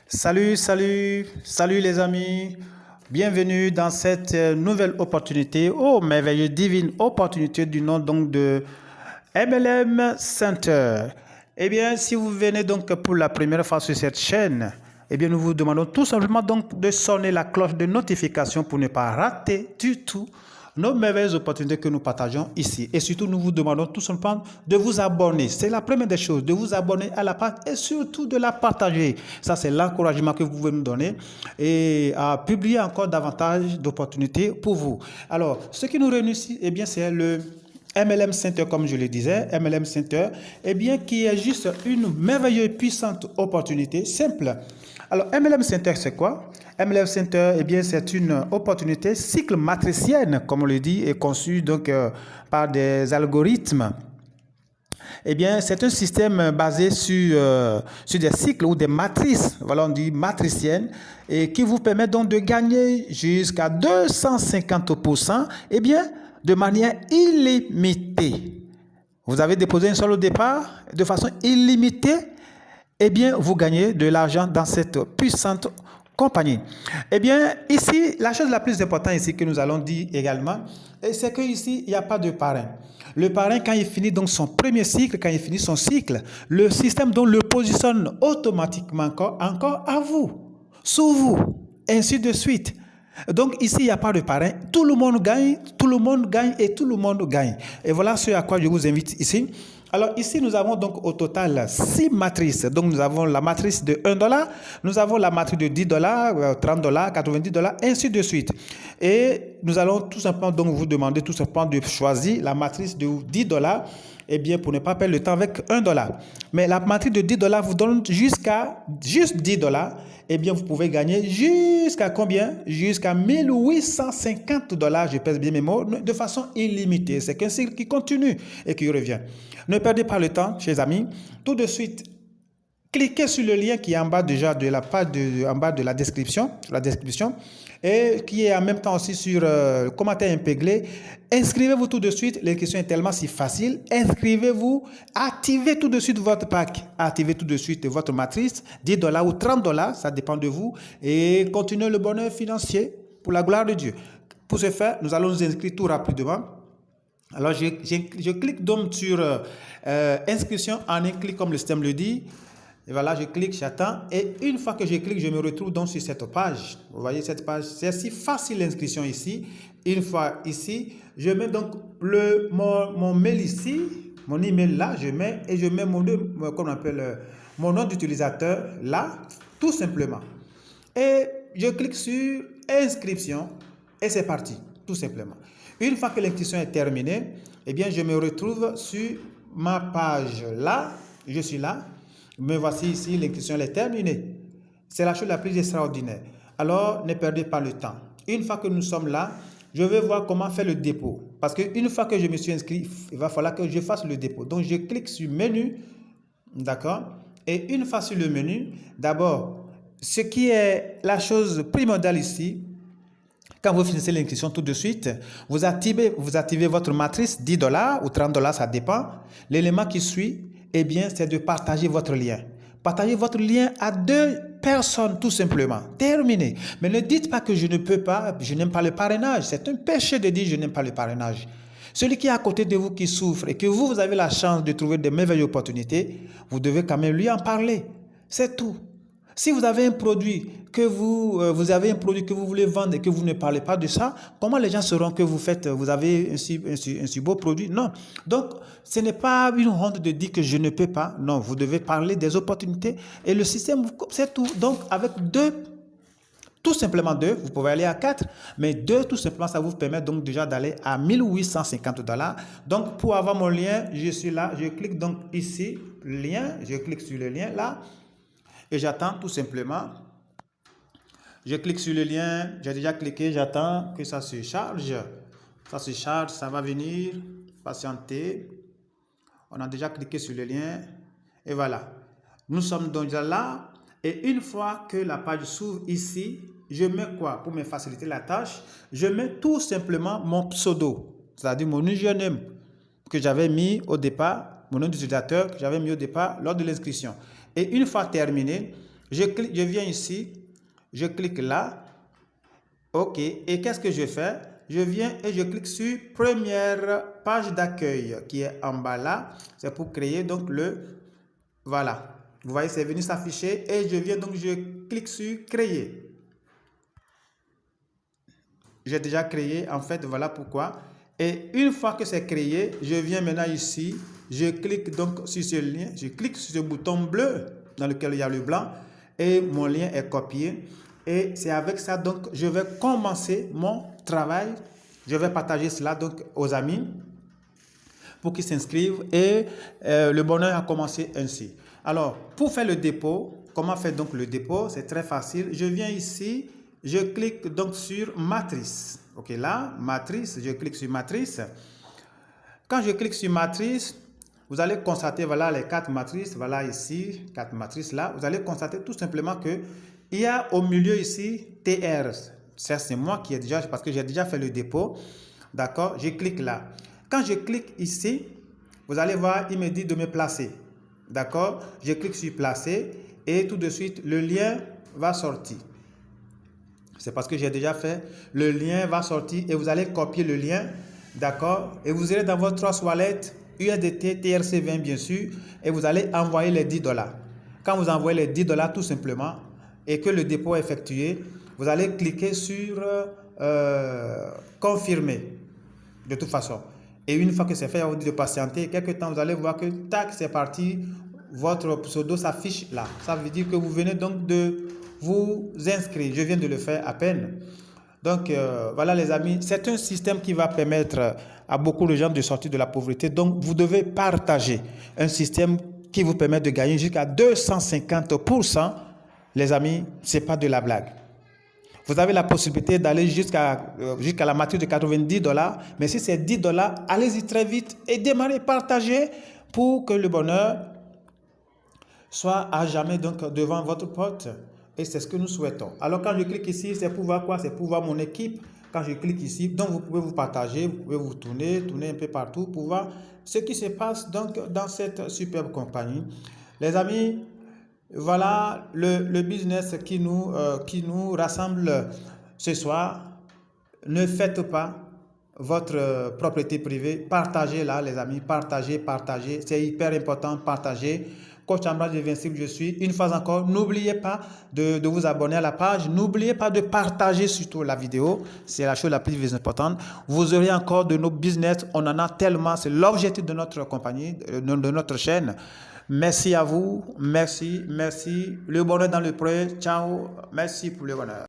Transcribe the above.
Salut les amis. Bienvenue dans cette nouvelle opportunité, merveilleuse divine opportunité du nom donc de MLM Center. Eh bien, si vous venez donc pour la première fois sur cette chaîne, eh bien, nous vous demandons tout simplement donc de sonner la cloche de notification pour ne pas rater du tout nos merveilleuses opportunités que nous partageons ici. Et surtout, nous vous demandons tout simplement de vous abonner. C'est la première des choses, de vous abonner à la page et surtout de la partager. Ça, c'est l'encouragement que vous pouvez nous donner et à publier encore davantage d'opportunités pour vous. Alors, ce qui nous réunit ici, eh bien, c'est le MLM Center, comme je le disais, MLM Center, eh bien, qui est juste une merveilleuse, puissante opportunité, simple. Alors, MLM Center, c'est quoi? MLM Center, eh bien, c'est une opportunité cycle matricienne, comme on le dit, et conçue donc par des algorithmes. Eh bien, c'est un système basé sur des cycles ou des matrices, voilà, on dit matriciennes, et qui vous permet donc de gagner jusqu'à 250%, eh bien, de manière illimitée. Vous avez déposé un seul au départ, de façon illimitée, eh bien, vous gagnez de l'argent dans cette puissante compagnie. Eh bien, ici, la chose la plus importante ici que nous allons dire également, c'est qu'ici, il n'y a pas de parrain. Le parrain, quand il finit donc son premier cycle, quand il finit son cycle, le système donc le positionne automatiquement encore à vous, sous vous, ainsi de suite. Donc ici, il n'y a pas de parrain. Tout le monde gagne, tout le monde gagne et tout le monde gagne. Et voilà ce à quoi je vous invite ici. Alors ici, nous avons donc au total 6 matrices. Donc nous avons la matrice de 1 $, nous avons la matrice de 10 $, 30 $, 90 $, ainsi de suite. Et nous allons tout simplement donc vous demander tout simplement de choisir la matrice de 10 $, eh bien pour ne pas perdre le temps avec 1 $. Mais la matrice de 10 $ vous donne juste 10 $, eh bien vous pouvez gagner jusqu'à combien? Jusqu'à 1850 $, je pèse bien mes mots, de façon illimitée. C'est qu'un cycle qui continue et qui revient. Ne perdez pas le temps, chers amis. Tout de suite, cliquez sur le lien qui est en bas déjà de la page, en bas de la description, et qui est en même temps aussi sur le commentaire épinglé. Inscrivez-vous tout de suite. L'inscription est tellement si facile. Inscrivez-vous, activez tout de suite votre pack, activez tout de suite votre matrice, 10 $ ou 30 $, ça dépend de vous, et continuez le bonheur financier pour la gloire de Dieu. Pour ce faire, nous allons nous inscrire tout rapidement. Alors, je clique donc sur inscription en un clic comme le système le dit. Et voilà, je clique, j'attends. Et une fois que je clique, je me retrouve donc sur cette page. Vous voyez cette page, c'est si facile l'inscription ici. Une fois ici, je mets donc mon mail ici, mon email là, je mets mon nom d'utilisateur là, tout simplement. Et je clique sur inscription et c'est parti, tout simplement. Une fois que l'inscription est terminée, eh bien, je me retrouve sur ma page là. Je suis là. Me voici ici, l'inscription est terminée. C'est la chose la plus extraordinaire. Alors, ne perdez pas le temps. Une fois que nous sommes là, je vais voir comment faire le dépôt. Parce qu'une fois que je me suis inscrit, il va falloir que je fasse le dépôt. Donc, je clique sur menu. D'accord? Et une fois sur le menu, d'abord, ce qui est la chose primordiale ici, quand vous finissez l'inscription tout de suite, vous activez votre matrice 10 $ ou 30 $, ça dépend. L'élément qui suit, eh bien, c'est de partager votre lien. Partagez votre lien à 2 personnes, tout simplement. Terminé. Mais ne dites pas que je ne peux pas, je n'aime pas le parrainage. C'est un péché de dire je n'aime pas le parrainage. Celui qui est à côté de vous qui souffre et que vous avez la chance de trouver de merveilleuses opportunités, vous devez quand même lui en parler. C'est tout. Si vous avez un produit que vous voulez vendre et que vous ne parlez pas de ça, comment les gens sauront que vous avez un si beau produit? Non. Donc, ce n'est pas une honte de dire que je ne peux pas. Non, vous devez parler des opportunités et le système, c'est tout. Donc, avec 2, tout simplement 2, vous pouvez aller à 4, mais 2, tout simplement, ça vous permet donc déjà d'aller à 1850 $. Donc, pour avoir mon lien, je suis là, je clique donc ici, lien, je clique sur le lien là. Et j'attends tout simplement. Je clique sur le lien. J'ai déjà cliqué. J'attends que ça se charge. Ça se charge. Ça va venir. Patienter. On a déjà cliqué sur le lien. Et voilà. Nous sommes donc déjà là. Et une fois que la page s'ouvre ici, je mets quoi? Pour me faciliter la tâche, je mets tout simplement mon pseudo. C'est-à-dire mon username que j'avais mis au départ. Mon nom d'utilisateur que j'avais mis au départ lors de l'inscription. Et une fois terminé, je viens ici, je clique là. OK. Et qu'est-ce que je fais? Je viens et je clique sur première page d'accueil qui est en bas là. C'est pour créer donc le... Voilà. Vous voyez, c'est venu s'afficher et je viens donc, je clique sur créer. J'ai déjà créé, en fait, voilà pourquoi. Et une fois que c'est créé, je viens maintenant ici, je clique donc sur ce lien, je clique sur ce bouton bleu dans lequel il y a le blanc et mon lien est copié. Et c'est avec ça donc je vais commencer mon travail. Je vais partager cela donc aux amis pour qu'ils s'inscrivent et le bonheur a commencé ainsi. Alors, pour faire le dépôt, comment faire donc le dépôt? C'est très facile. Je viens ici, je clique donc sur matrice. Ok, là, matrice, je clique sur matrice. Quand je clique sur matrice, vous allez constater, voilà les 4 matrices, voilà ici, 4 matrices là. Vous allez constater tout simplement que il y a au milieu ici TR. Ça, c'est moi qui ai déjà, parce que j'ai déjà fait le dépôt. D'accord, je clique là. Quand je clique ici, vous allez voir, il me dit de me placer. D'accord, je clique sur placer et tout de suite, le lien va sortir. C'est parce que j'ai déjà fait. Le lien va sortir et vous allez copier le lien. D'accord, et vous irez dans votre wallet USDT TRC20 bien sûr et vous allez envoyer les $10. Quand vous envoyez les $10 tout simplement et que le dépôt est effectué, vous allez cliquer sur confirmer de toute façon. Et une fois que c'est fait, on vous dit de patienter. Quelques temps, vous allez voir que tac, c'est parti. Votre pseudo s'affiche là. Ça veut dire que vous venez donc de vous inscrire. Je viens de le faire à peine. Donc, voilà les amis, c'est un système qui va permettre à beaucoup de gens de sortir de la pauvreté. Donc, vous devez partager un système qui vous permet de gagner jusqu'à 250%. Les amis, ce n'est pas de la blague. Vous avez la possibilité d'aller jusqu'à la matrice de $90. Mais si c'est $10, allez-y très vite et démarrez, partagez pour que le bonheur soit à jamais donc devant votre porte. Et c'est ce que nous souhaitons. Alors quand je clique ici, c'est pour voir quoi? C'est pour voir mon équipe. Quand je clique ici, donc vous pouvez vous partager, vous pouvez vous tourner un peu partout pour voir ce qui se passe donc dans cette superbe compagnie. Les amis, voilà le business qui nous rassemble ce soir. Ne faites pas votre propriété privée. Partagez-la, les amis. Partagez. C'est hyper important. Partagez. Coach Ambroise Invincible, je suis. Une fois encore, n'oubliez pas de vous abonner à la page. N'oubliez pas de partager surtout la vidéo. C'est la chose la plus importante. Vous aurez encore de nos business. On en a tellement. C'est l'objectif de notre compagnie, de notre chaîne. Merci à vous. Merci. Le bonheur dans le prêt. Ciao. Merci pour le bonheur.